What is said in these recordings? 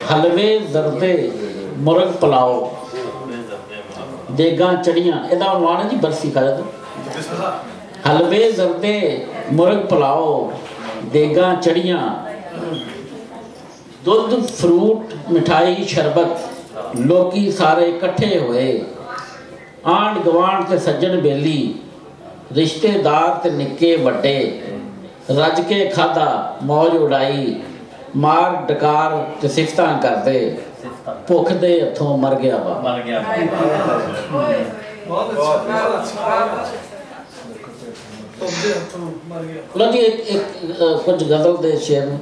हलवे जरदे मुर्ग पुलाओ देगा चढ़ियाँ इहदा उन्वान है जी बरसी खा दो हलवे जरदे मुर्ग पुलाओ देगा चढ़ियाँ दुध फ्रूट मिठाई शरबत लोकी सारे इकट्ठे होए आंढ गवांढ ते सज्जन बेली रिश्तेदार ते निक्के वड्डे रज के खादा मौज उड़ाई मार डकार ते सिफतां करदे भुख दे हथों मर गया बाबा लो जी एक कुछ गजल दे शेर ने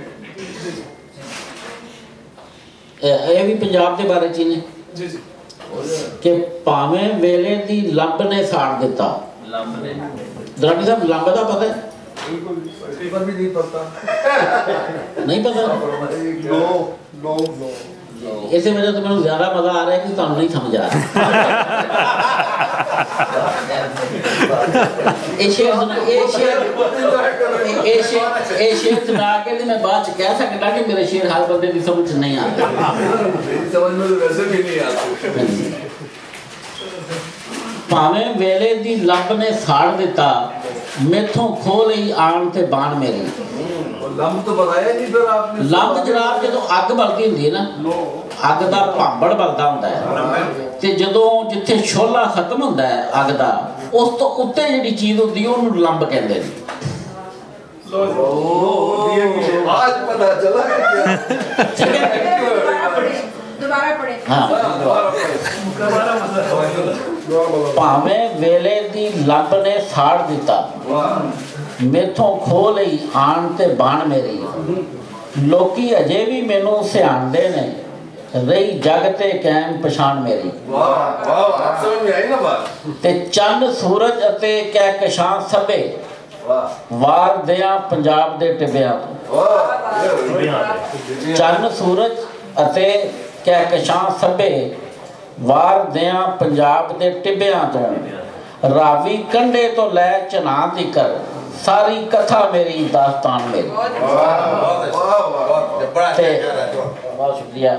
ये भी पंजाब के बारे च ने कि भावें वेले दी लंब ने साड़ दिता दराटी साहब लंब का पता है नहीं पता इस वजह तो मैं ज्यादा मजा आ रहा है कि तुम नहीं समझ आ रहा सुना के मैं बाद कह सकता कि मेरे शेर हर बंदे की समझ नहीं आते भावें वेले दी लंब ने साड़ दिता मेथों खो लई आन ते बाण मेरी लंब तो बताया नहीं फिर आपने लंब जनाब जो अग बलदी हुंदी है ना अग दा भांबड़ बलदा हुंदा है ते जदों जिथे शोला खत्म हुंदा है अग दा उस तो उत्ते जिहड़ी चीज हुंदी है ओनू लंब कहंदे ने आज पता चला दोबारा पढ़े हां भावें वेले दी लंब ने साड़ दिता मेथों खो लई आन ते बाण मेरी लोकी अजे भी मैनू सियाणदे ने रही जग ते कैम पछाण मेरी ते चंद सूरज अते कहकशां सभे वार दियां पंजाब दे टिबियां तो चंद सूरज अते कहकशां सभे वार दियां पंजाब दे टिबियां तो रावी कंडे तो लै चना तिकर सारी कथा मेरी दास्तान मेरी बहुत शुक्रिया।